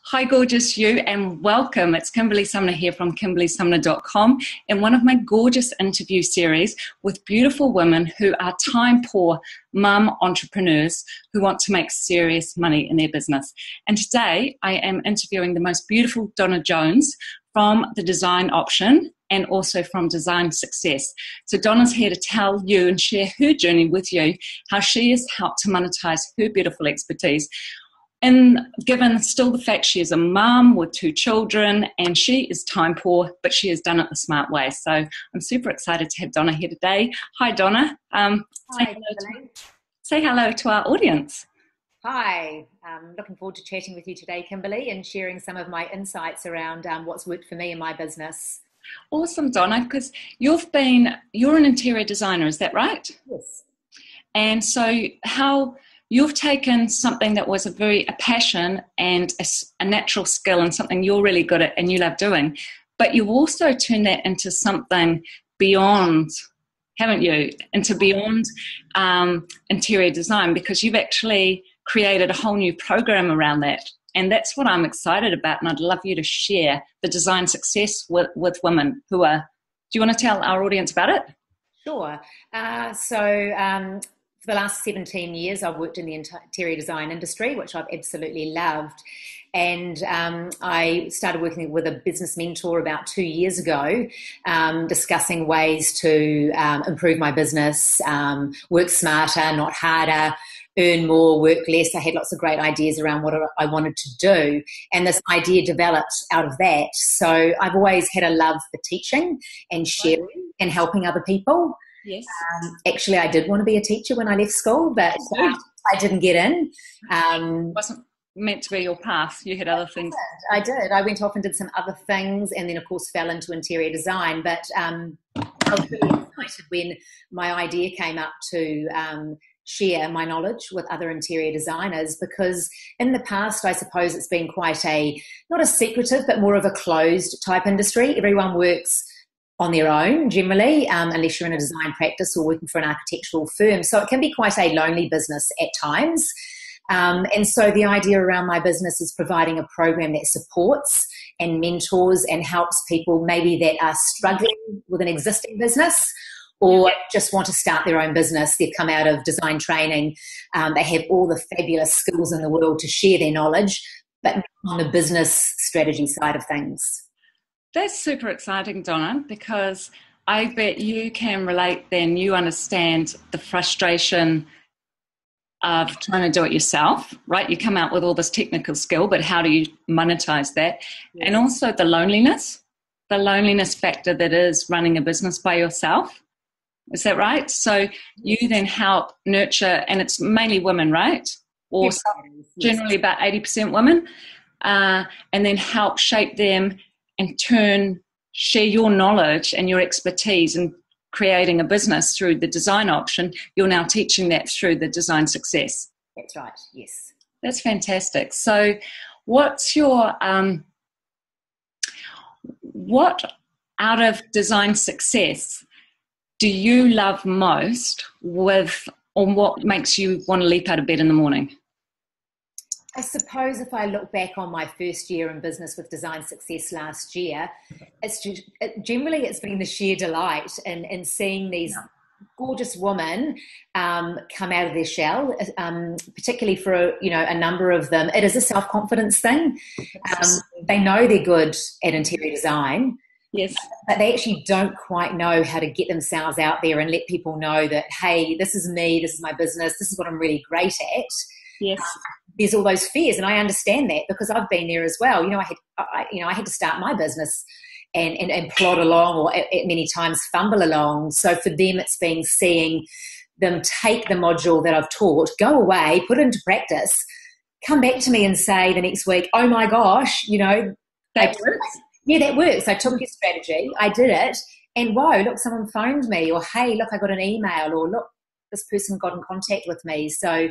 Hi, gorgeous you, and welcome. It's Kimberly Sumner here from kimberlysumner.com in one of my gorgeous interview series with beautiful women who are time-poor mum entrepreneurs who want to make serious money in their business. And today I am interviewing the most beautiful Donna Jones from The Design Option and also from Design Success. So Donna's here to tell you and share her journey with you, how she has helped to monetize her beautiful expertise. And given still the fact she is a mum with 2 children and she is time poor, but she has done it the smart way. So I'm super excited to have Donna here today. Hi, Donna. Say hello to our audience. Hi, I'm looking forward to chatting with you today, Kimberly, and sharing some of my insights around what's worked for me in my business. Awesome, Donna, because you're an interior designer, is that right? Yes. And so you've taken something that was a passion and a natural skill and something you're really good at and you love doing, but you've also turned that into something beyond, haven't you? Into beyond interior design, because you've actually created a whole new program around that. And that's what I'm excited about, and I'd love you to share the Design Success with women who are, do you want to tell our audience about it? Sure. For the last 17 years, I've worked in the interior design industry, which I've absolutely loved. And I started working with a business mentor about 2 years ago, discussing ways to improve my business, work smarter, not harder, earn more, work less. I had lots of great ideas around what I wanted to do. And this idea developed out of that. So I've always had a love for teaching and sharing and helping other people. Yes. Actually, I did want to be a teacher when I left school, but I didn't get in. Wasn't meant to be your path. You had other things. I did. I went off and did some other things, and then, of course, fell into interior design. But I was really excited when my idea came up to share my knowledge with other interior designers, because in the past, I suppose it's been quite not a secretive, but more of a closed type industry. Everyone works on their own generally, unless you're in a design practice or working for an architectural firm. So it can be quite a lonely business at times. And so the idea around my business is providing a program that supports and mentors and helps people maybe that are struggling with an existing business or just want to start their own business. They've come out of design training. They have all the fabulous skills in the world to share their knowledge, but not on the business strategy side of things. That's super exciting, Donna, because I bet you can relate then. You understand the frustration of trying to do it yourself, right? You come out with all this technical skill, but how do you monetize that? Yes. And also the loneliness factor that is running a business by yourself. Is that right? So you then help nurture, and it's mainly women, right? Or yes. Generally about 80% women, and then help shape them and share your knowledge and your expertise in creating a business through the design option. You're now teaching that through the Design Success. That's right, yes. That's fantastic. So what's your, what out of Design Success do you love most or what makes you want to leap out of bed in the morning? I suppose if I look back on my first year in business with Design Success last year, it's been the sheer delight in seeing these gorgeous women come out of their shell, particularly for a number of them. It is a self-confidence thing. They know they're good at interior design. Yes. But they actually don't quite know how to get themselves out there and let people know that, hey, this is me, this is my business, this is what I'm really great at. Yes. There's all those fears, and I understand that because I've been there as well. I had to start my business and plod along, or at many times fumble along. So for them, it's been seeing them take the module that I've taught, go away, put it into practice, come back to me and say the next week, oh my gosh, that works. Yeah, that works. I took your strategy, I did it, and whoa, look, someone phoned me, or hey, look, I got an email, or look, this person got in contact with me. So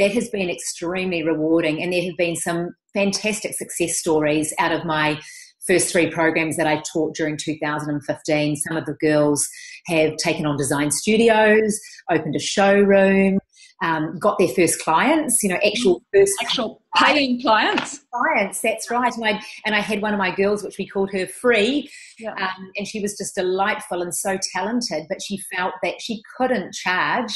that has been extremely rewarding, and there have been some fantastic success stories out of my first 3 programs that I taught during 2015. Some of the girls have taken on design studios, opened a showroom, got their first clients, actual paying clients. That's right. And I had one of my girls, which we called her Free, and she was just delightful and so talented, but she felt that she couldn't charge.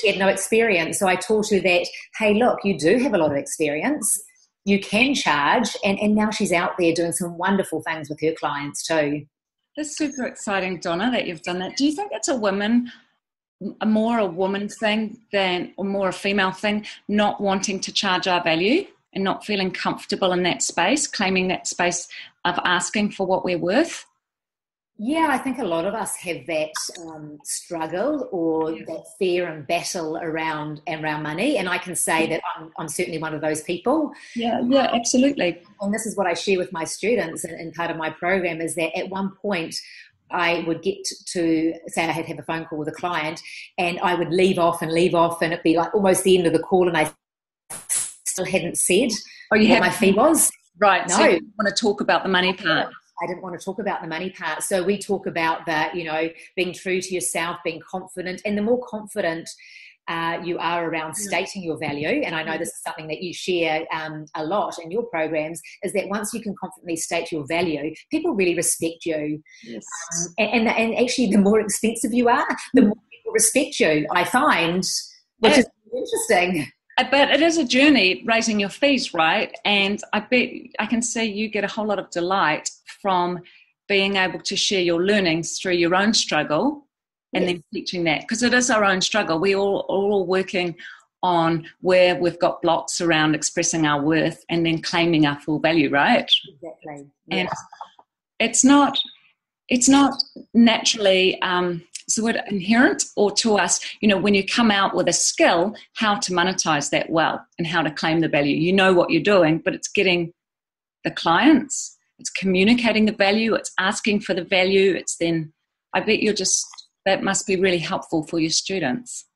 She had no experience. So I taught her that, hey, look, you do have a lot of experience. You can charge. And now she's out there doing some wonderful things with her clients too. That's super exciting, Donna, that you've done that. Do you think it's more a woman thing or more a female thing, not wanting to charge our value and not feeling comfortable in that space, claiming that space of asking for what we're worth? Yeah, I think a lot of us have that struggle or that fear and battle around money. And I can say that I'm certainly one of those people. Yeah, absolutely. And this is what I share with my students and part of my program is that at one point I would get to, say I had to have a phone call with a client and I would leave off and it'd be like almost the end of the call and I still hadn't said what my fee was. Right, no. So you want to talk about the money part. I didn't want to talk about the money part. So we talk about that, being true to yourself, being confident. And the more confident you are around stating your value, and I know this is something that you share a lot in your programs, is that once you can confidently state your value, people really respect you. Yes. And actually, the more expensive you are, the more people respect you, I find, which is interesting. But it is a journey raising your fees, right? And I bet I can see you get a whole lot of delight from being able to share your learnings through your own struggle and then teaching that. Because it is our own struggle. We all working on where we've got blocks around expressing our worth and then claiming our full value, right? Exactly. Yeah. And it's not naturally inherent or to us, when you come out with a skill, how to monetize that well and how to claim the value. You know what you're doing, but it's getting the clients, it's communicating the value, it's asking for the value. It's then, I bet that must be really helpful for your students.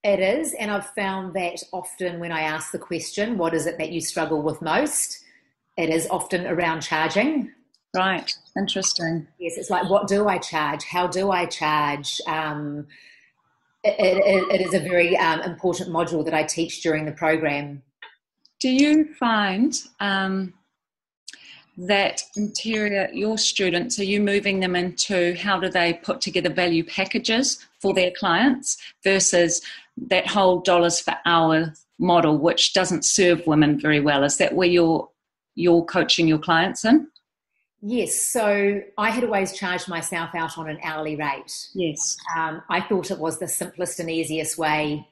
It is. And I've found that often when I ask the question, what is it that you struggle with most? It is often around charging. Right. Interesting. Yes, it's like, what do I charge? How do I charge? It is a very important module that I teach during the program. Do you find that your students, are you moving them into how do they put together value packages for their clients versus that whole dollars per hour model, which doesn't serve women very well? Is that where you're coaching your clients in? Yes, so I had always charged myself out on an hourly rate. Yes. I thought it was the simplest and easiest way.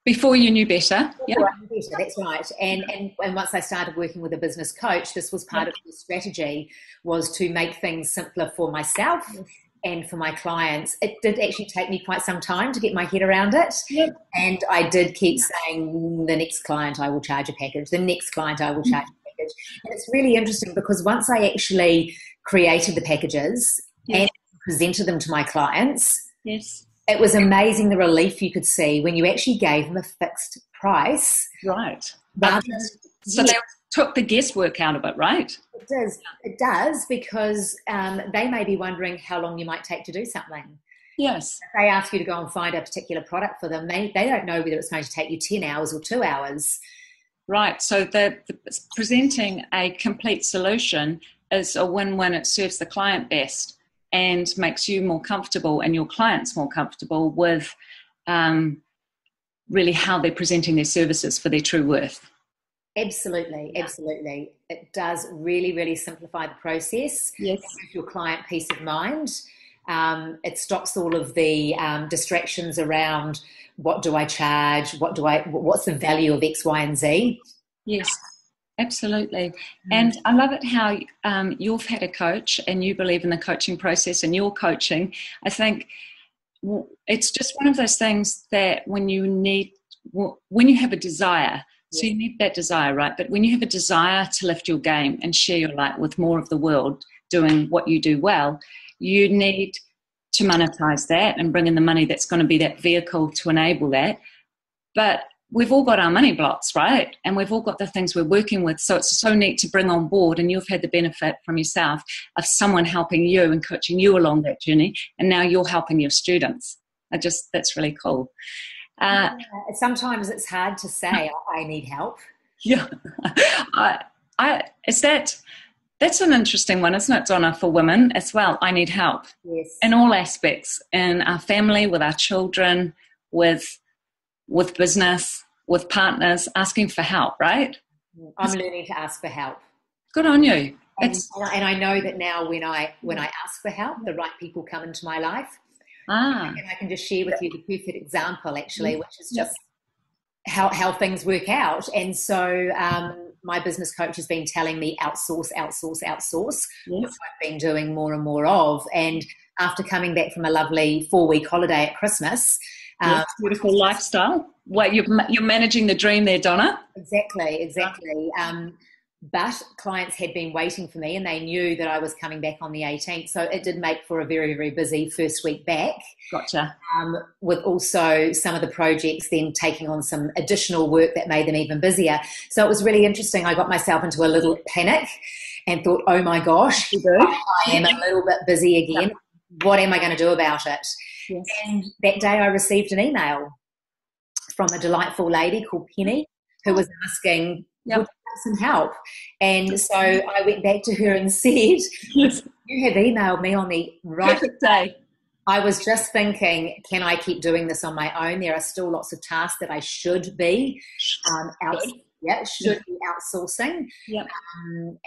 Before you knew better. Before I knew better, that's right. And once I started working with a business coach, this was part of the strategy, was to make things simpler for myself and for my clients. It did actually take me quite some time to get my head around it. Yep. And I did keep saying, the next client I will charge a package, the next client I will charge a package. And it's really interesting because once I actually created the packages and presented them to my clients, it was amazing the relief you could see when you actually gave them a fixed price. Right. So they took the guesswork out of it, right? It does because they may be wondering how long you might take to do something. Yes. If they ask you to go and find a particular product for them, they don't know whether it's going to take you 10 hours or 2 hours. Right, so presenting a complete solution is a win-win. It serves the client best and makes you more comfortable and your clients more comfortable with really how they're presenting their services for their true worth. Absolutely. It does really, really simplify the process. Yes. It gives your client peace of mind. It stops all of the distractions around what do I charge, what's the value of X, Y, and Z. Yes, absolutely. And I love it how you've had a coach and you believe in the coaching process and you're coaching. I think it's just one of those things that when you have a desire, so you need that desire, right? But when you have a desire to lift your game and share your light with more of the world doing what you do well, you need to monetize that and bring in the money that's going to be that vehicle to enable that. But we've all got our money blocks, right? And we've all got the things we're working with. So it's so neat to bring on board, and you've had the benefit from yourself of someone helping you and coaching you along that journey. And now you're helping your students. That's really cool. Uh, Sometimes it's hard to say, I need help. yeah. Is that's an interesting one, isn't it, Donna, for women as well? I need help Yes. in all aspects, in our family, with our children, with business, with partners, asking for help, right? I'm learning to ask for help. Good on you. And I know that now when I ask for help, the right people come into my life. And I can just share with you the perfect example, actually, which is just how things work out. And so my business coach has been telling me outsource, which I've been doing more and more of. And after coming back from a lovely 4-week holiday at Christmas, beautiful lifestyle. Wait, you're managing the dream there, Donna. Exactly. But clients had been waiting for me and they knew that I was coming back on the 18th. So it did make for a very, very busy first week back. Gotcha. With also some of the projects then taking on some additional work that made them even busier. So it was really interesting. I got myself into a little panic and thought, oh my gosh, I am a little bit busy again. What am I going to do about it? Yes. And that day I received an email from a delightful lady called Penny who was asking, would you like some help? And so I went back to her and said, yes, you have emailed me on the right day. I was just thinking, can I keep doing this on my own? There are still lots of tasks that I should be outsourcing. Yep.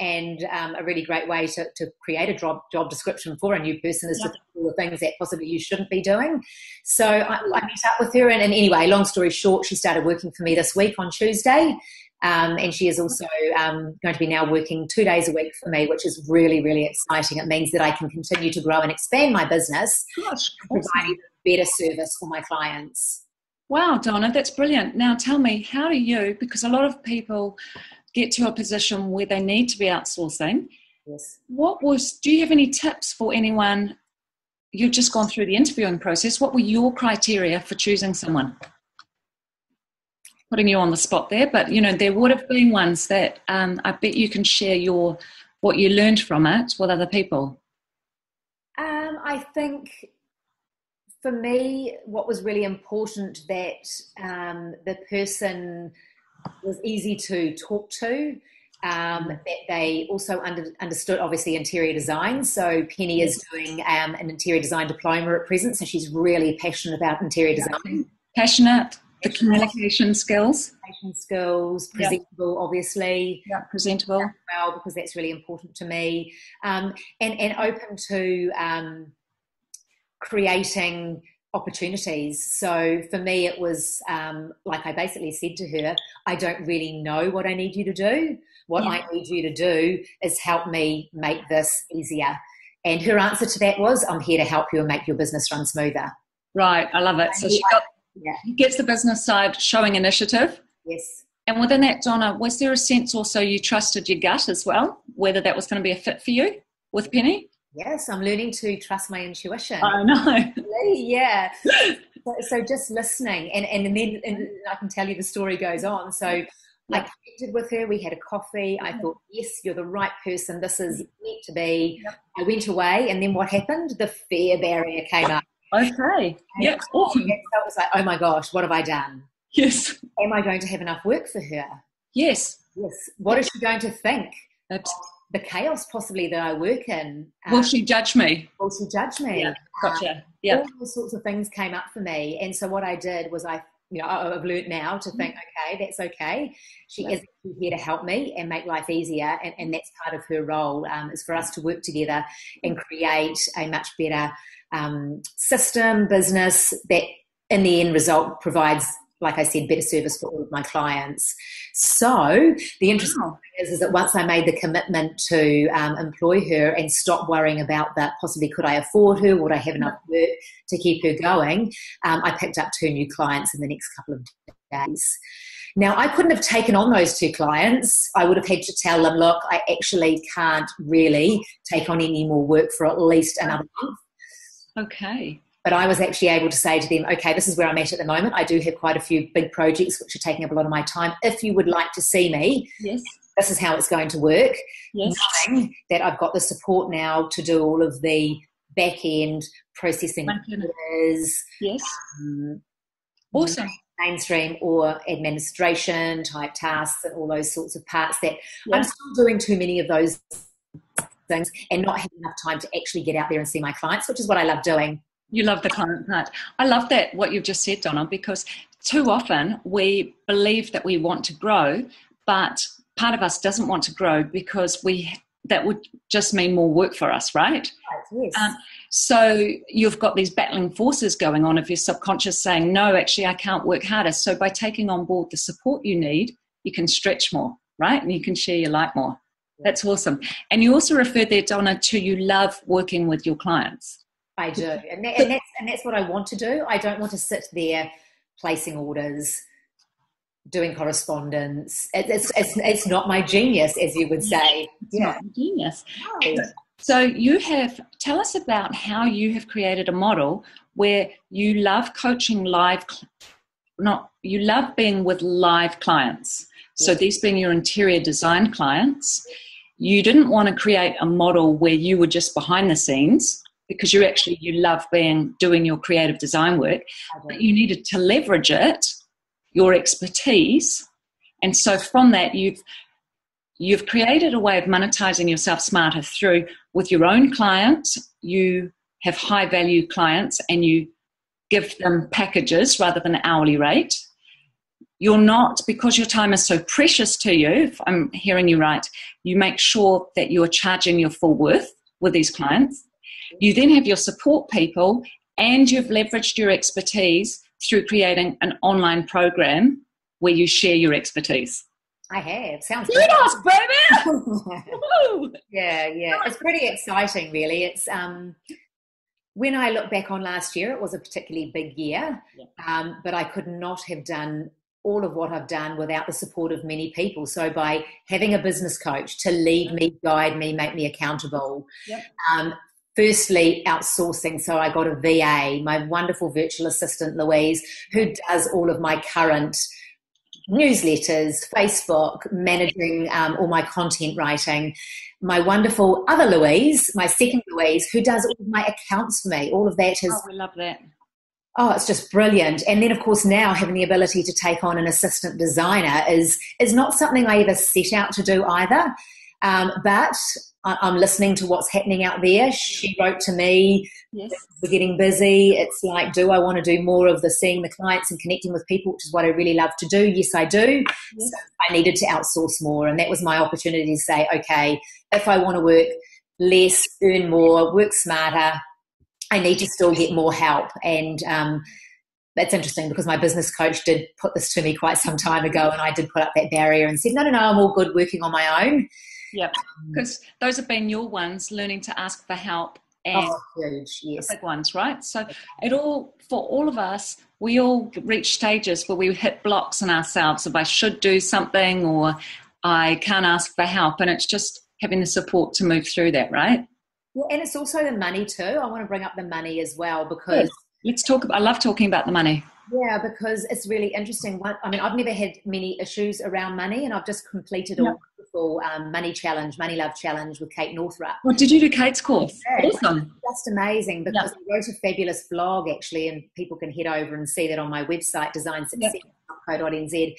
And a really great way to create a job description for a new person is to do all the things that possibly you shouldn't be doing. So I met up with her, and anyway, long story short, she started working for me this week on Tuesday. And she is also going to be now working 2 days a week for me, which is really, really exciting. It means that I can continue to grow and expand my business, providing better service for my clients. Wow, Donna, that's brilliant. Now tell me, how do you, because a lot of people get to a position where they need to be outsourcing. Yes. Do you have any tips for anyone? You've just gone through the interviewing process. What were your criteria for choosing someone? Putting you on the spot there, but there would have been ones that I bet you can share what you learned from it with other people. I think for me, what was really important that the person was easy to talk to, that they also understood obviously interior design. So Penny is doing an interior design diploma at present, so she's really passionate about interior design. Passionate. The communication skills. Presentable, obviously. Yeah, presentable. Well, because that's really important to me. And open to creating opportunities. So for me, it was like I basically said to her, I don't really know what I need you to do. What I need you to do is help me make this easier. And her answer to that was, I'm here to help you and make your business run smoother. Right, I love it. So she gets the business side showing initiative. Yes. And within that, Donna, was there a sense also you trusted your gut as well, whether that was going to be a fit for you with Penny? Yes, I'm learning to trust my intuition. I know. Yeah. So just listening. And then I can tell you the story goes on. So I connected with her. We had a coffee. I thought, yes, you're the right person. This is meant to be. Yep. I went away. And then what happened? The fear barrier came up. Okay. Yeah. Awesome. So it was like, oh my gosh, what have I done? Yes. Am I going to have enough work for her? Yes. Yes. What is she going to think? The chaos possibly that I work in. Will she judge me? Yeah. Gotcha. All those sorts of things came up for me. And so what I did was I've learned now to think, okay, that's okay. She is here to help me and make life easier. And that's part of her role, is for us to work together and create a much better system, business that in the end result provides, like I said, better service for all of my clients. So the interesting thing is that once I made the commitment to employ her and stop worrying about that, possibly could I afford her, would I have enough work to keep her going, I picked up 2 new clients in the next couple of days. Now, I couldn't have taken on those 2 clients. I would have had to tell them, look, I actually can't really take on any more work for at least another month. Okay. But I was actually able to say to them, okay, this is where I'm at the moment. I do have quite a few big projects which are taking up a lot of my time. If you would like to see me, this is how it's going to work. Yes. Knowing that I've got the support now to do all of the back-end processing. Yes. Awesome. Mainstream or administration type tasks and all those sorts of parts that I'm still doing too many of those things and not having enough time to actually get out there and see my clients, which is what I love doing. You love the client part. I love that, what you've just said, Donna, because too often we believe that we want to grow, but part of us doesn't want to grow because that would just mean more work for us, right? Yes. So you've got these battling forces going on of your subconscious saying, no, actually, I can't work harder. So by taking on board the support you need, you can stretch more, right? And you can share your light more. That's awesome. And you also referred there, Donna, to you love working with your clients. I do. And that's what I want to do. I don't want to sit there placing orders, doing correspondence. It's not my genius, as you would say. It's not genius. No. So tell us about how you have created a model where you love coaching you love being with live clients. So these being your interior design clients. You didn't want to create a model where you were just behind the scenes because you love doing your creative design work, but you needed to leverage your expertise. And so from that, you've created a way of monetizing yourself smarter with your own clients. You have high value clients and you give them packages rather than an hourly rate. You're not, because your time is so precious to you, if I'm hearing you right, you make sure that you're charging your full worth with these clients. You then have your support people and you've leveraged your expertise through creating an online program where you share your expertise. I have. Sounds good. Baby! Yeah. It's pretty exciting, really. It's when I look back on last year, it was a particularly big year, but I could not have done all of what I've done without the support of many people. So by having a business coach to lead me, guide me, make me accountable. Firstly, outsourcing. So I got a VA, my wonderful virtual assistant, Louise, who does all of my current newsletters, Facebook, managing all my content writing. My wonderful other Louise, my second Louise, who does all of my accounts for me. All of that is... Oh, we love that. Oh, it's just brilliant. And then, of course, now having the ability to take on an assistant designer is not something I ever set out to do either. But I'm listening to what's happening out there. She wrote to me, we're getting busy. It's like, do I want to do more of the seeing the clients and connecting with people, which is what I really love to do? Yes, I do. So I needed to outsource more. And that was my opportunity to say, okay, if I want to work less, earn more, work smarter, I need to still get more help. And that's interesting because my business coach did put this to me quite some time ago, and I did put up that barrier and said, no, I'm all good working on my own. Yeah, because those have been your ones, learning to ask for help and huge, yes. The big ones, right? So for all of us, we all reach stages where we hit blocks in ourselves of I should do something or I can't ask for help, and it's just having the support to move through that, right? Yeah, and it's also the money too. I want to bring up the money as well because... I love talking about the money. Yeah, because it's really interesting. I've never had many issues around money, and I've just completed a wonderful money love challenge with Kate Northrup. Well, did you do Kate's course? Yeah, awesome. Just amazing because I wrote a fabulous blog actually, and people can head over and see that on my website, designsuccess.co.nz,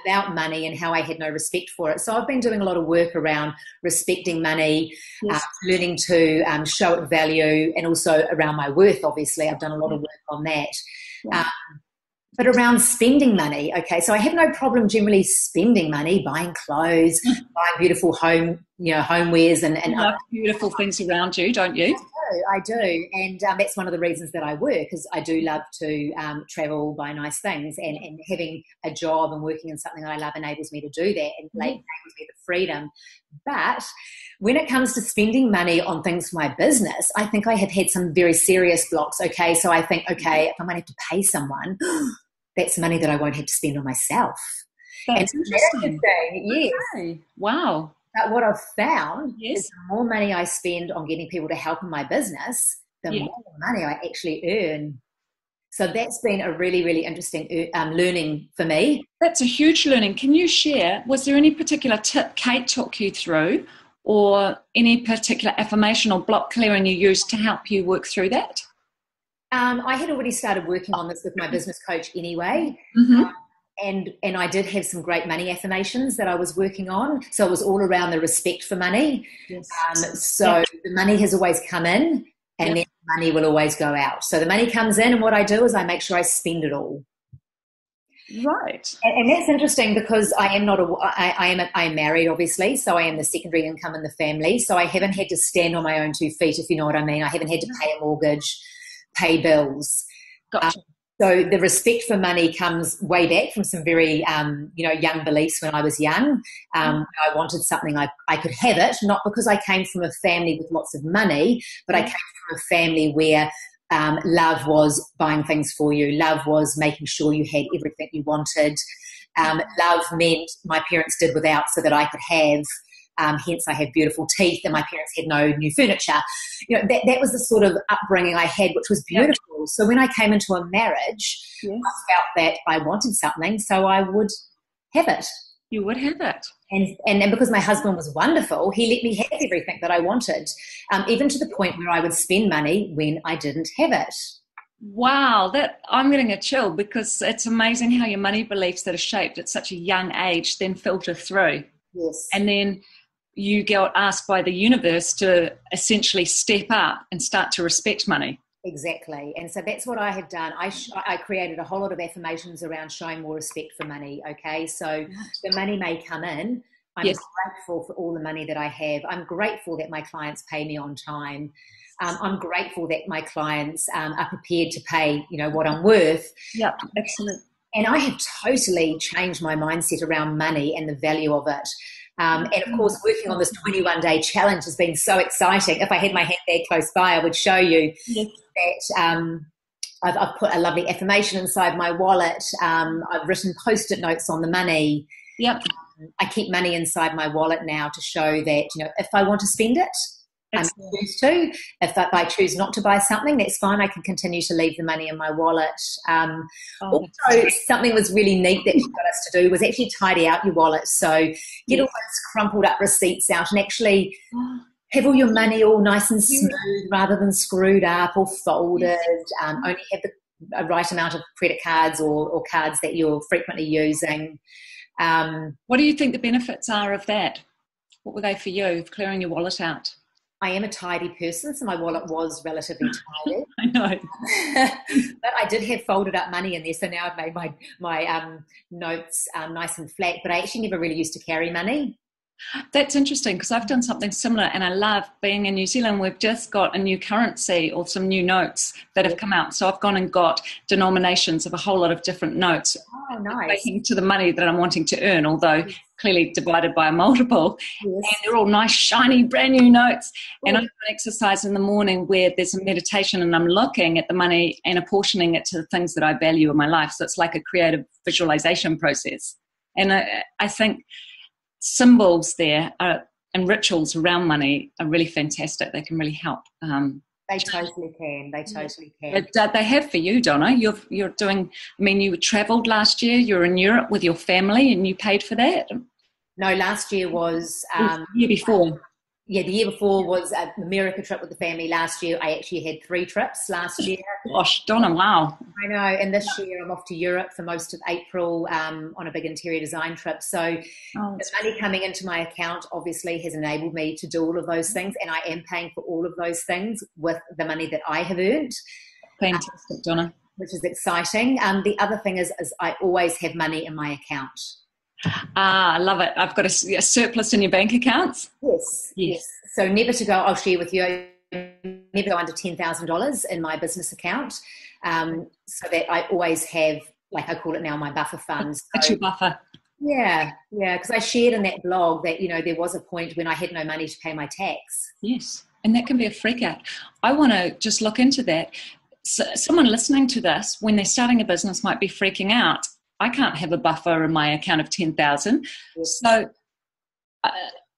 about money and how I had no respect for it. So I've been doing a lot of work around respecting money, learning to show it value, and also around my worth, obviously. I've done a lot of work on that. But around spending money, okay, so I have no problem generally spending money, buying clothes, buying beautiful homewares and you love beautiful things around you, don't you? I do. And that's one of the reasons that I work, is I do love to travel, buy nice things, and having a job and working in something that I love enables me to do that and enables me the freedom. But when it comes to spending money on things for my business, I think I have had some very serious blocks. Okay, so I think, if I'm going to have to pay someone, that's money that I won't have to spend on myself. That's interesting. Yes. Okay. Wow. But what I've found is the more money I spend on getting people to help in my business, the more money I actually earn. So that's been a really, really interesting learning for me. That's a huge learning. Can you share, was there any particular tip Kate took you through, or any particular affirmation or block clearing you used to help you work through that? I had already started working on this with my business coach anyway. Mm-hmm. And I did have some great money affirmations that I was working on. So it was all around the respect for money. Yes. So the money has always come in, and then money will always go out. So the money comes in, and what I do is I make sure I spend it all. Right. And that's interesting because I am married, obviously, so I am the secondary income in the family. So I haven't had to stand on my own 2 feet, if you know what I mean. I haven't had to pay a mortgage, pay bills. Gotcha. So the respect for money comes way back from some very, young beliefs when I was young. I wanted something, I could have it, not because I came from a family with lots of money, but I came from a family where love was buying things for you. Love was making sure you had everything you wanted. Love meant my parents did without so that I could have. Hence, I have beautiful teeth, and my parents had no new furniture. That was the sort of upbringing I had, which was beautiful. Yep. So when I came into a marriage, I felt that I wanted something, so I would have it. You would have it. And because my husband was wonderful, he let me have everything that I wanted, even to the point where I would spend money when I didn't have it. Wow, I'm getting a chill, because it's amazing how your money beliefs that are shaped at such a young age then filter through. Yes. And then you get asked by the universe to essentially step up and start to respect money. Exactly. And so that's what I have done. I created a whole lot of affirmations around showing more respect for money. Okay. So the money may come in. I'm grateful for all the money that I have. I'm grateful that my clients pay me on time. I'm grateful that my clients are prepared to pay, what I'm worth. Yeah, excellent. And I have totally changed my mindset around money and the value of it. And of course, working on this 21-day challenge has been so exciting. If I had my handbag close by, I would show you that I've put a lovely affirmation inside my wallet. I've written Post-it notes on the money. Yep. I keep money inside my wallet now to show that, if I want to spend it, I choose to. If I choose not to buy something, that's fine. I can continue to leave the money in my wallet. Also, something was really neat that you got us to do was actually tidy out your wallet. So get all those crumpled up receipts out and actually have all your money all nice and smooth rather than screwed up or folded. Only have the right amount of credit cards or cards that you're frequently using. What do you think the benefits are of that? What were they for you, of clearing your wallet out? I am a tidy person, so my wallet was relatively tidy. I know. But I did have folded up money in there, so now I've made my notes nice and flat, but I actually never really used to carry money. That's interesting, because I've done something similar, and I love being in New Zealand. We've just got a new currency or some new notes that have come out. So I've gone and got denominations of a whole lot of different notes. Oh, nice. To the money that I'm wanting to earn, although clearly divided by a multiple. Yes. And they're all nice, shiny, brand new notes. And I do an exercise in the morning where there's a meditation and I'm looking at the money and apportioning it to the things that I value in my life. So it's like a creative visualization process. And I think symbols there and rituals around money are really fantastic. They can really help. They totally can. They totally can. They have for you, Donna. You're doing, you travelled last year. You're in Europe with your family and you paid for that? No, last year was... the year before. Yeah, the year before was an America trip with the family. Last year, I actually had 3 trips last year. Gosh, Donna, wow. I know. And this year, I'm off to Europe for most of April on a big interior design trip. So the money coming into my account obviously has enabled me to do all of those things. And I am paying for all of those things with the money that I have earned. Fantastic, Donna. Which is exciting. The other thing is I always have money in my account. I love it. I've got a surplus in your bank accounts? Yes. So never to go, I'll share with you, never go under $10,000 in my business account, so that I always have, like I call it now, my buffer funds. That's your buffer. Yeah, because I shared in that blog that, there was a point when I had no money to pay my tax. Yes, and that can be a freak out. I want to just look into that. So someone listening to this, when they're starting a business, might be freaking out. I can't have a buffer in my account of 10,000. Yes. So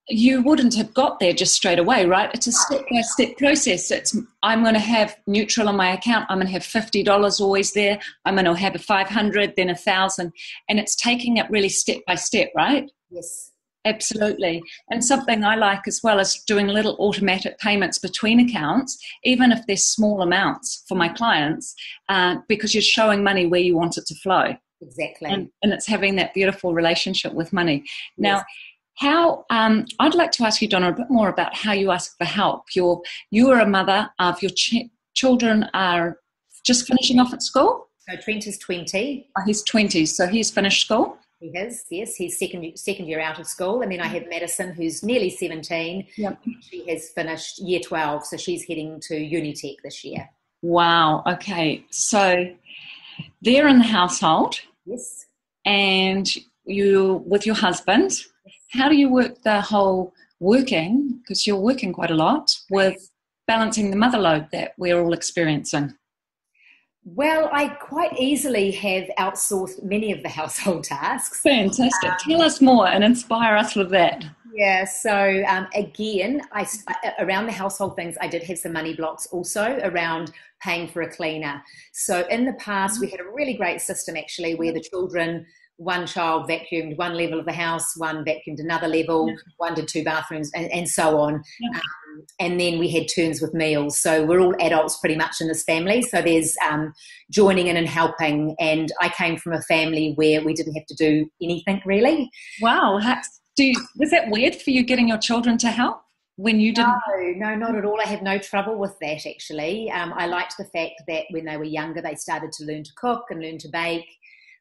you wouldn't have got there just straight away, right? It's a step-by-step process. I'm going to have neutral in my account. I'm going to have $50 always there. I'm going to have a 500, then 1,000. And it's taking it really step by step, right? Yes. Absolutely. And something I like as well is doing little automatic payments between accounts, even if they're small amounts for my clients, because you're showing money where you want it to flow. Exactly. And it's having that beautiful relationship with money. Yes. Now, I'd like to ask you, Donna, a bit more about how you ask for help. You are a mother of your children are just finishing off at school? So Trent is 20. Oh, he's 20, so he's finished school? He has, yes. He's second year out of school. And then I have Madison, who's nearly 17. Yep. She has finished year 12, so she's heading to Unitech this year. Wow, okay. So they're in the household. Yes. And you, with your husband, how do you work the whole working, because you're working quite a lot, with balancing the mother load that we're all experiencing? Well, I quite easily have outsourced many of the household tasks. Fantastic. Tell us more and inspire us with that. Yeah, so again, around the household things, I did have some money blocks also around paying for a cleaner. So in the past, we had a really great system actually where the children, one child vacuumed one level of the house, one vacuumed another level, one did 2 bathrooms and so on. Yeah. And then we had turns with meals. So we're all adults pretty much in this family. So there's joining in and helping. And I came from a family where we didn't have to do anything really. Wow. Was that weird for you getting your children to help when you didn't? No, not at all. I had no trouble with that actually. I liked the fact that when they were younger, they started to learn to cook and learn to bake.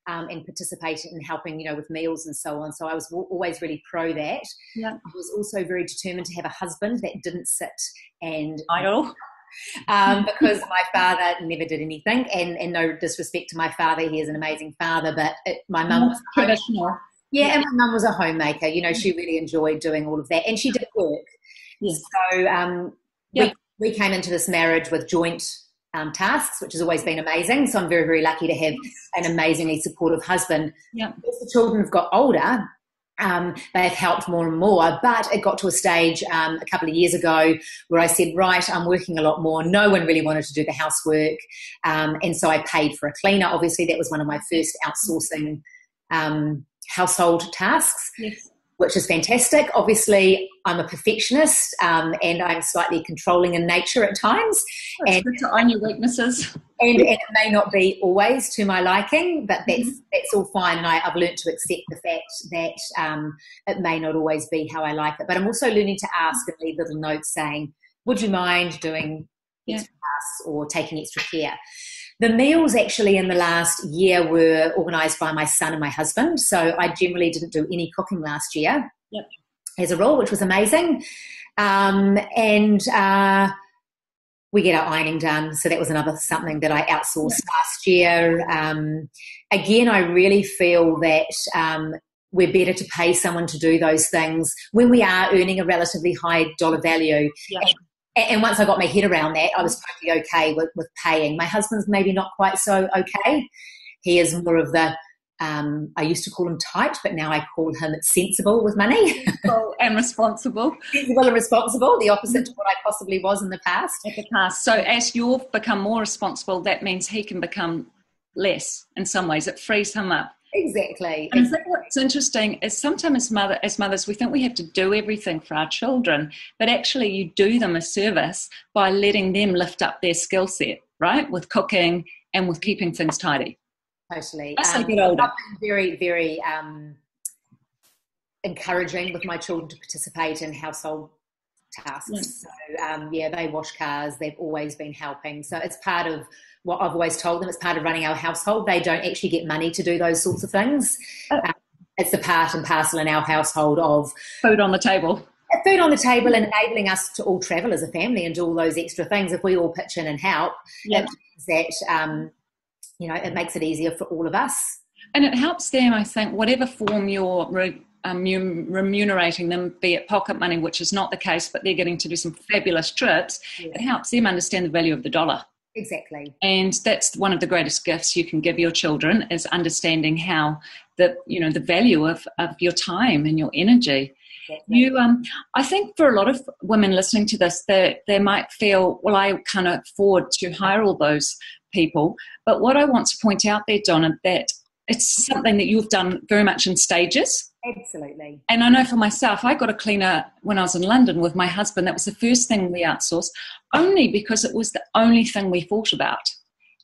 And participate in helping, with meals and so on. So I was always really pro that. Yeah. I was also very determined to have a husband that didn't sit and idle. Because my father never did anything. And no disrespect to my father, he is an amazing father, but my mum was traditional. Yeah, and my mum was a homemaker. She really enjoyed doing all of that, and she did work. Yes. So we came into this marriage with joint tasks, which has always been amazing. So I'm very, very lucky to have an amazingly supportive husband. Yeah. As the children have got older, they've helped more and more. But it got to a stage a couple of years ago where I said, right, I'm working a lot more. No one really wanted to do the housework. And so I paid for a cleaner. Obviously, that was one of my first outsourcing household tasks. Yes. Which is fantastic. Obviously, I'm a perfectionist and I'm slightly controlling in nature at times. It's good to own your weaknesses. And it may not be always to my liking, but that's all fine. And I've learned to accept the fact that it may not always be how I like it. But I'm also learning to ask and leave little notes saying, would you mind doing extra tasks or taking extra care? The meals actually in the last year were organised by my son and my husband. So I generally didn't do any cooking last year as a rule, which was amazing. And we get our ironing done. So that was something that I outsourced last year. Again, I really feel that we're better to pay someone to do those things when we are earning a relatively high dollar value. Yeah. And once I got my head around that, I was totally okay with paying. My husband's maybe not quite so okay. He is more of the, I used to call him tight, but now I call him sensible with money. Sensible and responsible. Sensible and responsible, the opposite to what I possibly was in the past. So as you've become more responsible, that means he can become less in some ways. It frees him up. Exactly. And I think what's interesting is sometimes as mothers, we think we have to do everything for our children, but actually you do them a service by letting them lift up their skill set, right, with cooking and with keeping things tidy. Totally. As they get older. I've been very, very encouraging with my children to participate in household tasks. Yes. So, they wash cars. They've always been helping. So it's part of what I've always told them. It's part of running our household. They don't actually get money to do those sorts of things. It's the part and parcel in our household of food on the table. Food on the table and enabling us to all travel as a family and do all those extra things. If we all pitch in and help, it means that, it makes it easier for all of us. And it helps them, I think, whatever form you're remunerating them, be it pocket money, which is not the case, but they're getting to do some fabulous trips. Yeah. It helps them understand the value of the dollar. Exactly. And that's one of the greatest gifts you can give your children, is understanding how the value of your time and your energy. Exactly. I think for a lot of women listening to this, they might feel, well, I can't afford to hire all those people. But what I want to point out there, Donna, that it's something that you've done very much in stages. Absolutely. And I know for myself, I got a cleaner when I was in London with my husband. That was the first thing we outsourced, only because it was the only thing we thought about.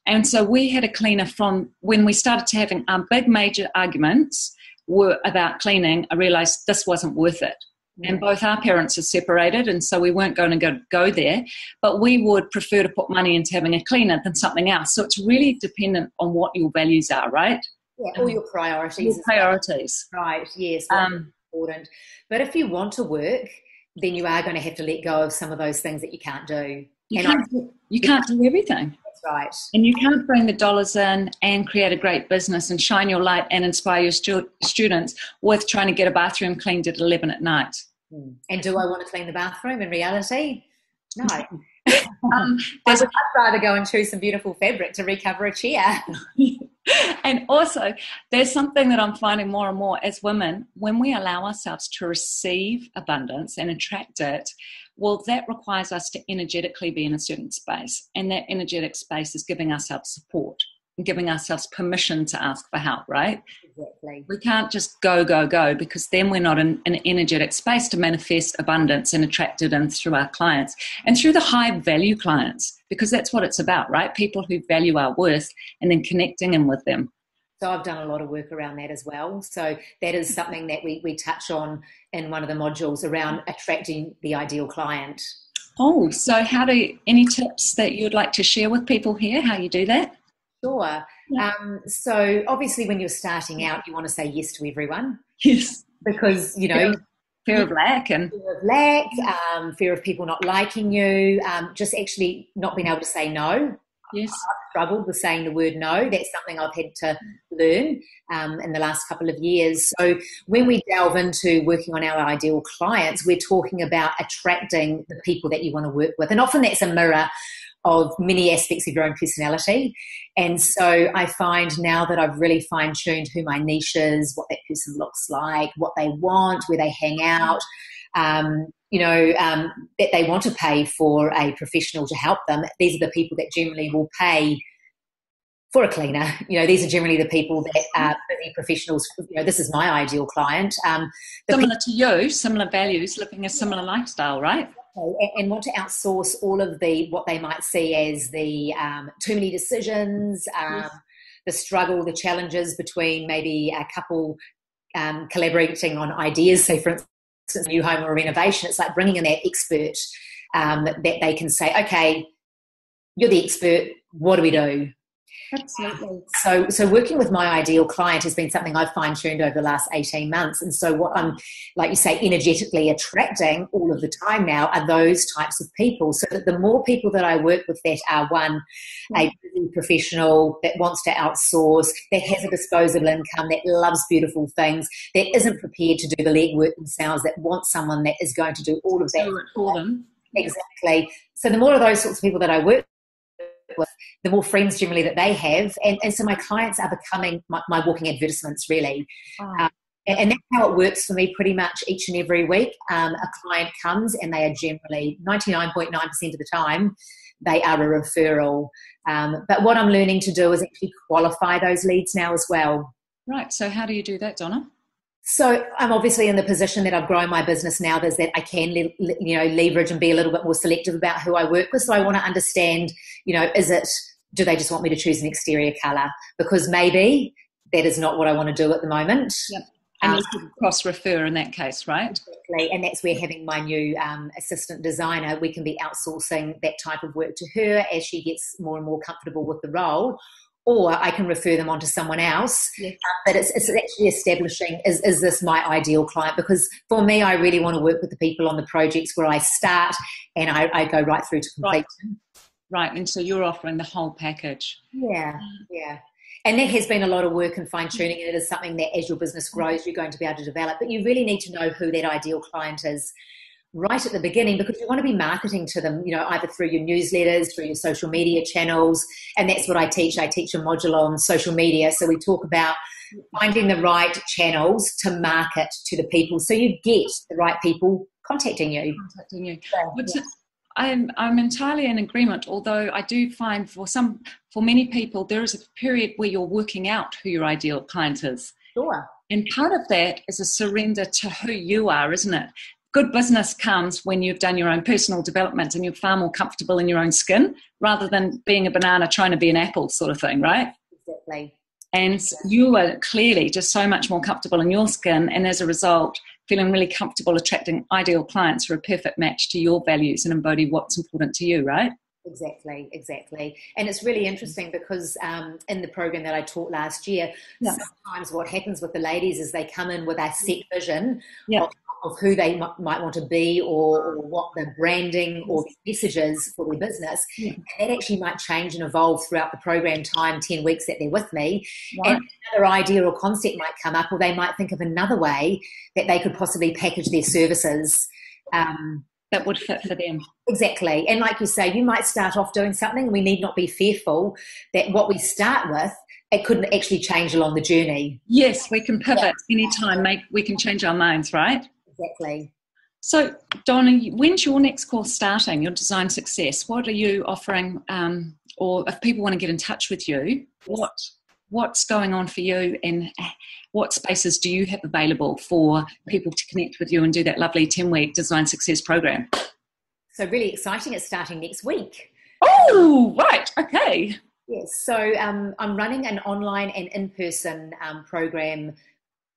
And so we had a cleaner from when we started to having our big major arguments were about cleaning. I realised this wasn't worth it. And both our parents are separated, and so we weren't going to go there. But we would prefer to put money into having a cleaner than something else. So it's really dependent on what your values are, right? Yeah, all your priorities. Your priorities. Right, yes, that's important. But if you want to work, then you are going to have to let go of some of those things that you can't do. You can't do everything. That's right. And you can't bring the dollars in and create a great business and shine your light and inspire your students with trying to get a bathroom cleaned at 11 at night. And do I want to clean the bathroom in reality? No. I would rather go and choose some beautiful fabric to recover a chair. And also, there's something that I'm finding more and more as women, when we allow ourselves to receive abundance and attract it, well, that requires us to energetically be in a certain space. And that energetic space is giving ourselves support and giving ourselves permission to ask for help, right? Exactly. We can't just go, because then we're not in an energetic space to manifest abundance and attract it in through our clients and through the high value clients, because that's what it's about, right? People who value our worth and then connecting in with them. So I've done a lot of work around that as well. So that is something that we touch on in one of the modules around attracting the ideal client. Oh, so any tips that you'd like to share with people here, how you do that? Sure. Yeah. So obviously when you're starting out, you want to say yes to everyone. Yes. Because, fear of lack fear of people not liking you, just actually not being able to say no. Yes. I've struggled with saying the word no. That's something I've had to learn in the last couple of years. So when we delve into working on our ideal clients, we're talking about attracting the people that you want to work with. And often that's a mirror of many aspects of your own personality. And so I find now that I've really fine-tuned who my niche is, what that person looks like, what they want, where they hang out, that they want to pay for a professional to help them. These are the people that generally will pay for a cleaner. These are generally the people that are busy professionals. This is my ideal client. Similar to you, similar values, living a similar lifestyle, right? And want to outsource all of what they might see as the too many decisions, the struggle, the challenges between maybe a couple collaborating on ideas. Say, for instance, a new home or a renovation, it's like bringing in that expert that they can say, okay, you're the expert, what do we do? Absolutely. So working with my ideal client has been something I've fine-tuned over the last 18 months. And so what I'm, like you say, energetically attracting all of the time now are those types of people. So that the more people that I work with that are, one, a busy professional that wants to outsource, that has a disposable income, that loves beautiful things, that isn't prepared to do the legwork themselves, that wants someone that is going to do all of that for them. Exactly. So the more of those sorts of people that I work with, the more friends generally that they have, and so my clients are becoming my walking advertisements, really. And that's how it works for me pretty much each and every week. A client comes and they are generally 99.9% of the time they are a referral, but what I'm learning to do is actually qualify those leads now as well. Right. So how do you do that, Donna? So I'm obviously in the position that I've grown my business now, there's that I can, leverage and be a little bit more selective about who I work with. So I want to understand, do they just want me to choose an exterior colour? Because maybe that is not what I want to do at the moment. Yep. And you could cross-refer in that case, right? Exactly. And that's where having my new assistant designer, we can be outsourcing that type of work to her as she gets more and more comfortable with the role. Or I can refer them on to someone else. Yes. But it's actually establishing, is this my ideal client? Because for me, I really want to work with the people on the projects where I start and I go right through to completion. Right. And so you're offering the whole package. Yeah. And that has been a lot of work and fine-tuning, and it is something that as your business grows, you're going to be able to develop. But you really need to know who that ideal client is right at the beginning, because you want to be marketing to them, either through your newsletters, through your social media channels. And that's what I teach. I teach a module on social media. So we talk about finding the right channels to market to the people so you get the right people contacting you. I'm entirely in agreement, although I do find for many people, there is a period where you're working out who your ideal client is. Sure. And part of that is a surrender to who you are, isn't it? Good business comes when you've done your own personal development and you're far more comfortable in your own skin rather than being a banana trying to be an apple sort of thing, right? Exactly. And you are clearly just so much more comfortable in your skin, and as a result, feeling really comfortable attracting ideal clients who are a perfect match to your values and embody what's important to you, right? Exactly. And it's really interesting because in the program that I taught last year, sometimes what happens with the ladies is they come in with a set vision of who they might want to be or what the branding or the messages for their business. And that actually might change and evolve throughout the program time, 10 weeks that they're with me. Right. And another idea or concept might come up, or they might think of another way that they could possibly package their services that would fit for them. Exactly. And like you say, you might start off doing something. We need not be fearful that what we start with, it couldn't actually change along the journey. Yes, we can pivot anytime. We can change our minds, right? Exactly. So, Donna, when's your next course starting, your Design Success? What are you offering? Or if people want to get in touch with you, what's going on for you, and what spaces do you have available for people to connect with you and do that lovely 10-week Design Success program? So really exciting. It's starting next week. Oh, right. Okay. Yes. So I'm running an online and in-person program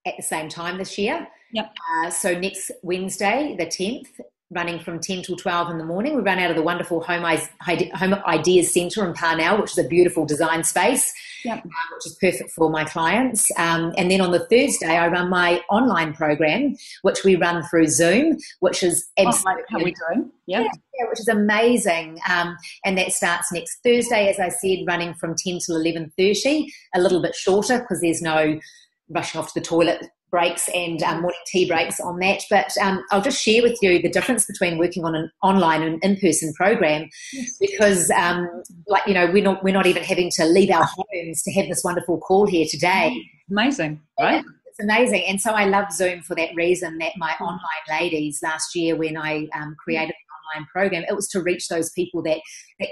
at the same time this year. Yep. So next Wednesday, the 10th, running from 10 till 12 in the morning. We run out of the wonderful Home Ideas Centre in Parnell, which is a beautiful design space, which is perfect for my clients. And then on the Thursday, I run my online program, which we run through Zoom, which is absolutely how we doing? Yeah, which is amazing. And that starts next Thursday, as I said, running from 10 till 11:30, a little bit shorter because there's no rushing off to the toilet breaks and morning tea breaks on that. But I'll just share with you the difference between working on an online and in-person program, because we're not even having to leave our homes to have this wonderful call here today. Amazing, right? It's amazing. And so I love Zoom for that reason, that my online ladies last year, when I created the online program, it was to reach those people that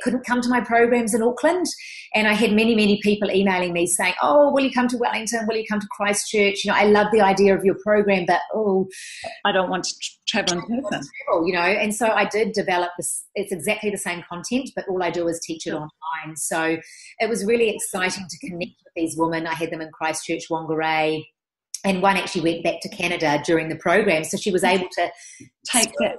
couldn't come to my programs in Auckland. And I had many people emailing me saying, oh, will you come to Wellington? Will you come to Christchurch? I love the idea of your program, but I don't want to travel in person. And so I did develop this. It's exactly the same content, but all I do is teach it online. So it was really exciting to connect with these women. I had them in Christchurch, Whangarei, and one actually went back to Canada during the program. So she was able to take that.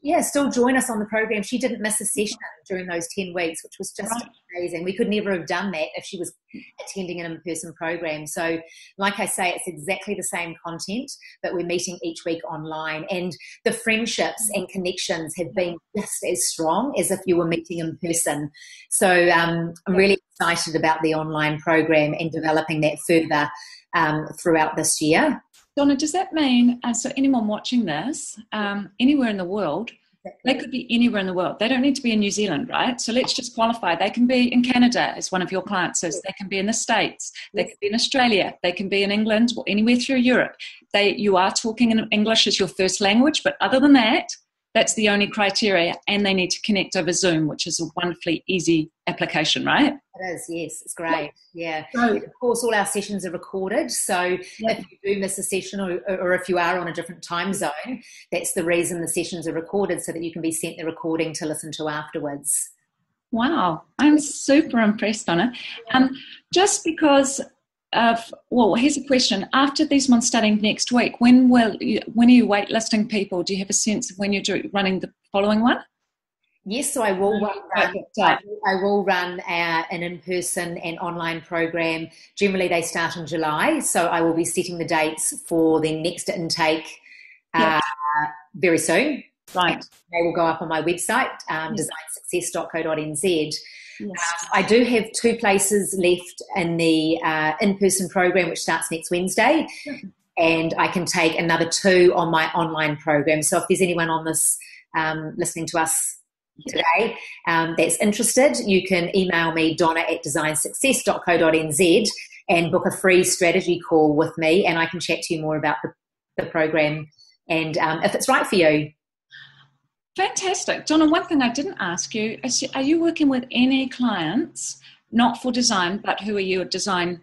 Yeah, still join us on the program. She didn't miss a session during those 10 weeks, which was just amazing. We could never have done that if she was attending an in-person program. So like I say, it's exactly the same content, but we're meeting each week online. And the friendships and connections have been just as strong as if you were meeting in person. So I'm really excited about the online program and developing that further throughout this year. Donna, does that mean, so anyone watching this, anywhere in the world, they could be anywhere in the world. They don't need to be in New Zealand, right? So let's just qualify. They can be in Canada, as one of your clients is. They can be in the States. They can be in Australia. They can be in England or anywhere through Europe. You are talking in English as your first language, but other than that, that's the only criteria, and they need to connect over Zoom, which is a wonderfully easy application, right? It is, yes. It's great, yeah. So, of course, all our sessions are recorded, so if you do miss a session or if you are on a different time zone, that's the reason the sessions are recorded, so that you can be sent the recording to listen to afterwards. Wow, I'm super impressed, Donna. Just because here's a question. After these ones starting next week, when are you waitlisting people? Do you have a sense of when you're running the following one? Yes, so I will run an in-person and online program. Generally, they start in July, so I will be setting the dates for the next intake very soon. Right. They will go up on my website, designsuccess.co.nz. Yes. I do have 2 places left in the in-person program, which starts next Wednesday, and I can take another 2 on my online program. So if there's anyone on this listening to us today that's interested, you can email me, donna@designsuccess.co.nz, and book a free strategy call with me, and I can chat to you more about the program and if it's right for you. Fantastic. Donna, one thing I didn't ask you is, are you working with any clients, not for design, but who are you a design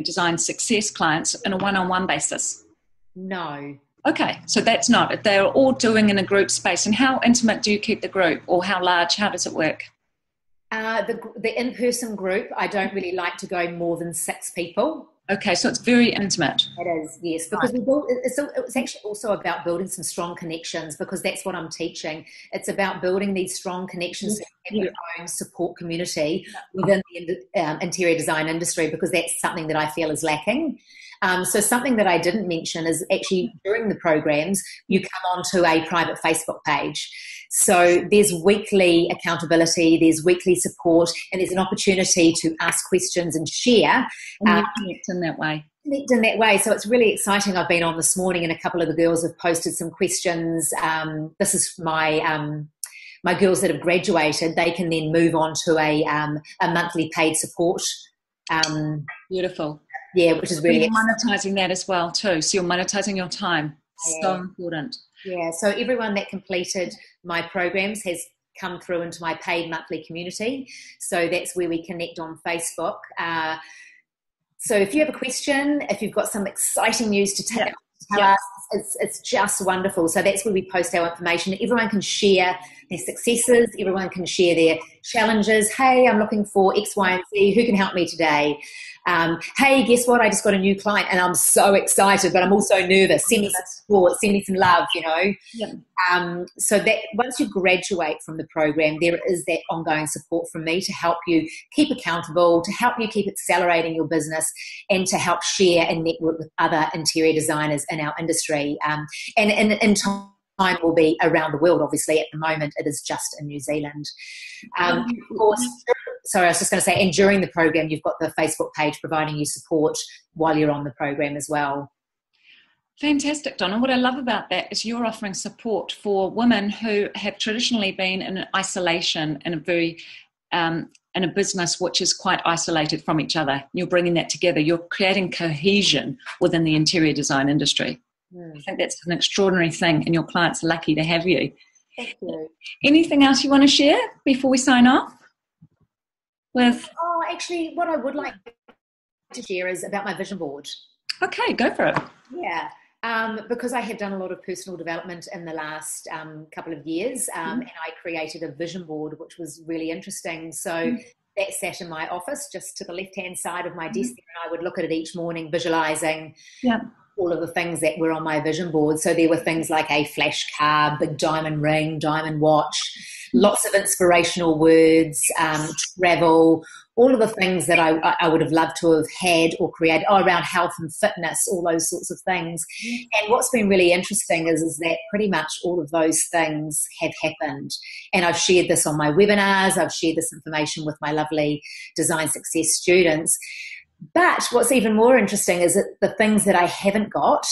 design success clients in a one-on-one basis? No. Okay, so that's not. They're all doing in a group space. And how intimate do you keep the group, or how large? How does it work? The in-person group, I don't really like to go more than 6 people. Okay, so it's very intimate. It is, yes, because it's actually also about building some strong connections, because that's what I'm teaching. It's about building these strong connections so you have your own support community within the interior design industry, because that's something that I feel is lacking. So something that I didn't mention is actually during the programs, you come onto a private Facebook page. So there's weekly accountability, there's weekly support, and there's an opportunity to ask questions and share. And connect in that way. Connect in that way. So it's really exciting. I've been on this morning and a couple of the girls have posted some questions. This is my girls that have graduated. They can then move on to a monthly paid support. Beautiful. Yeah, which is really monetizing that as well too. So you're monetizing your time. So important. Yeah, so everyone that completed my programs has come through into my paid monthly community. So that's where we connect on Facebook. So if you have a question, if you've got some exciting news to tell us, it's just wonderful. So that's where we post our information. Everyone can share their successes. Everyone can share their challenges. Hey, I'm looking for X, Y, and Z. Who can help me today? Hey, guess what? I just got a new client and I'm so excited, but I'm also nervous. Send me some support, send me some love, So that once you graduate from the program, there is that ongoing support from me to help you keep accountable, to help you keep accelerating your business, and to help share and network with other interior designers in our industry. And in time will be around the world. Obviously, at the moment, it is just in New Zealand. Of course, sorry, I was just going to say, and during the program, you've got the Facebook page providing you support while you're on the program as well. Fantastic, Donna. What I love about that is you're offering support for women who have traditionally been in isolation in a very in a business which is quite isolated from each other. You're bringing that together. You're creating cohesion within the interior design industry. I think that's an extraordinary thing, and your clients are lucky to have you. Thank you. Anything else you want to share before we sign off? Actually, what I would like to share is about my vision board. Okay, go for it. Yeah, because I have done a lot of personal development in the last couple of years, and I created a vision board, which was really interesting. So that sat in my office, just to the left-hand side of my desk, and I would look at it each morning, visualizing all of the things that were on my vision board. So there were things like a flash car, big diamond ring, diamond watch, lots of inspirational words, travel, all of the things that I would have loved to have had or created, around health and fitness, all those sorts of things. And what's been really interesting is that pretty much all of those things have happened. And I've shared this on my webinars. I've shared this information with my lovely design success students. But what's even more interesting is that the things that I haven't got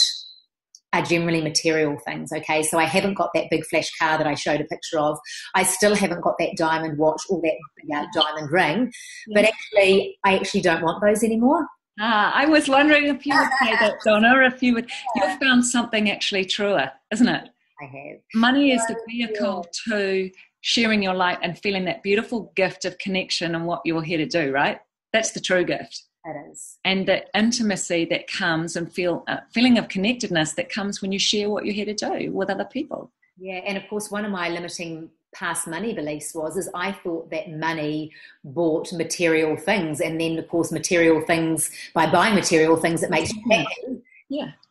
are generally material things, okay? So I haven't got that big flash car that I showed a picture of. I still haven't got that diamond watch or that diamond ring. But I actually don't want those anymore. I was wondering if you would say that, Donna, or if you would. You've found something actually truer, isn't it? I have. Money is the vehicle to sharing your light and feeling that beautiful gift of connection and what you're here to do, right? That's the true gift. It is. And the intimacy that comes and feeling of connectedness that comes when you share what you're here to do with other people. Yeah, and of course, one of my limiting past money beliefs is I thought that money bought material things, and then of course material things, by buying material things, it makes you happy.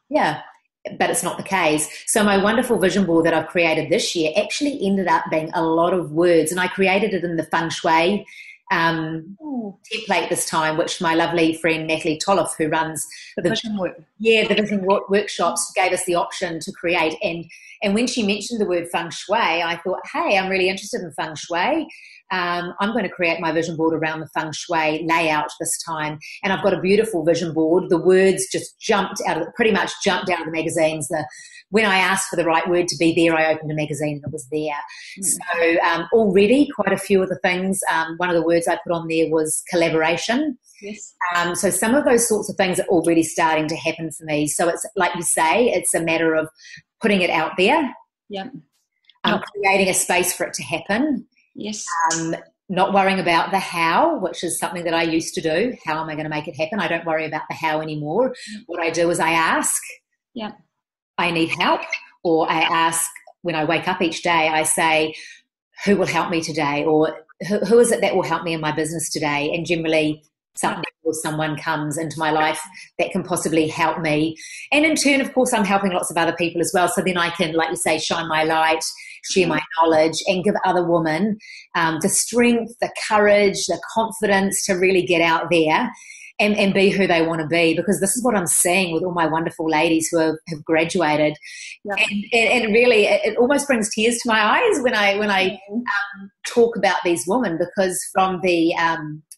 Yeah. But it's not the case. So my wonderful vision board that I've created this year actually ended up being a lot of words, and I created it in the feng shui template this time, which my lovely friend Natalie Tolliff, who runs the vision workshops, gave us the option to create. And when she mentioned the word feng shui, I thought, hey, I'm really interested in feng shui. I'm going to create my vision board around the feng shui layout this time. And I've got a beautiful vision board. The words just pretty much jumped out of the magazines. When I asked for the right word to be there, I opened a magazine and it was there. So already quite a few of the things, one of the words I put on there was collaboration. Yes. So some of those sorts of things are already starting to happen for me. So it's like you say, it's a matter of putting it out there. Yeah. Creating a space for it to happen. Yes. not worrying about the how, which is something that I used to do. How am I going to make it happen? I don't worry about the how anymore. What I do is I ask, Yeah. I need help, or I ask when I wake up each day, I say, who will help me today? Or who is it that will help me in my business today? And generally something or someone comes into my life that can possibly help me. And in turn, of course, I'm helping lots of other people as well. So then I can, like you say, shine my light, share my knowledge, and give other women the strength, the courage, the confidence to really get out there and be who they want to be, because this is what I'm seeing with all my wonderful ladies who have graduated. Yeah. And really, it almost brings tears to my eyes when I talk about these women, because from the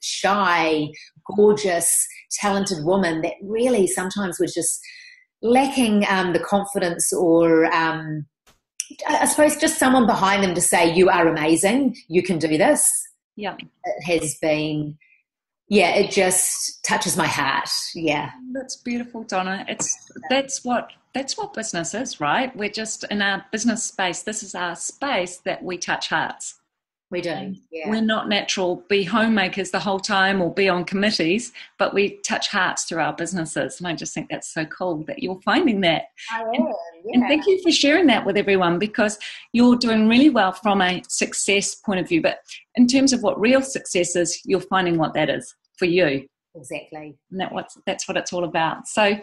shy, gorgeous, talented woman that really sometimes was just lacking the confidence, or I suppose just someone behind them to say, you are amazing, you can do this. Yeah. It has been, it just touches my heart. Yeah. That's beautiful, Donna. That's what business is, right? We're just in our business space. This is our space that we touch hearts. We do. Yeah. We're not natural be homemakers the whole time or be on committees, but we touch hearts through our businesses. And I just think that's so cool that you're finding that. I am, yeah. And thank you for sharing that with everyone, because you're doing really well from a success point of view. But in terms of what real success is, you're finding what that is for you. Exactly. And that's what it's all about. So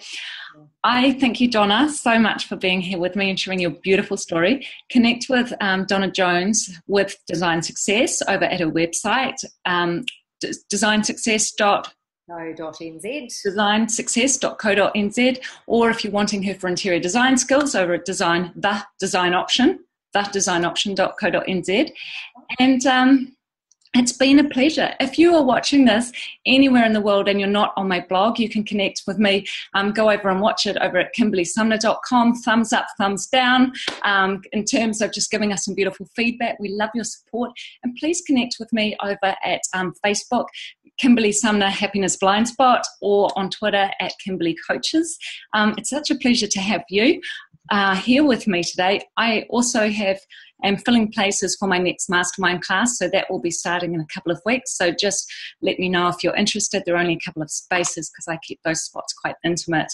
I thank you, Donna, so much for being here with me and sharing your beautiful story. Connect with Donna Jones with Design Success over at her website, designsuccess.co.nz, or if you're wanting her for interior design skills, over at thedesignoption.co.nz. And it's been a pleasure. If you are watching this anywhere in the world and you're not on my blog, you can connect with me. Go over and watch it over at kimberlysumner.com. Thumbs up, thumbs down, in terms of just giving us some beautiful feedback. We love your support. And please connect with me over at Facebook, Kimberly Sumner Happiness Blind Spot, or on Twitter at Kimberly Coaches. It's such a pleasure to have you here with me today. I also am filling places for my next mastermind class, so that will be starting in a couple of weeks. So just let me know if you're interested. There are only a couple of spaces because I keep those spots quite intimate,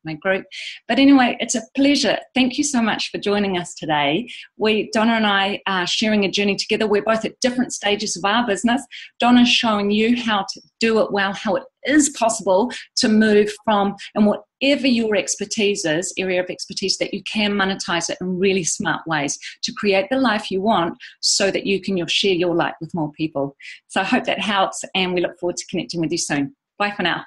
my group. But anyway, it's a pleasure. Thank you so much for joining us today. Donna and I are sharing a journey together. We're both at different stages of our business. Donna's showing you how to do it well, how it is possible to move from, and whatever your expertise is, area of expertise, that you can monetize it in really smart ways to create the life you want, so that you'll share your light with more people. So I hope that helps, and we look forward to connecting with you soon. Bye for now.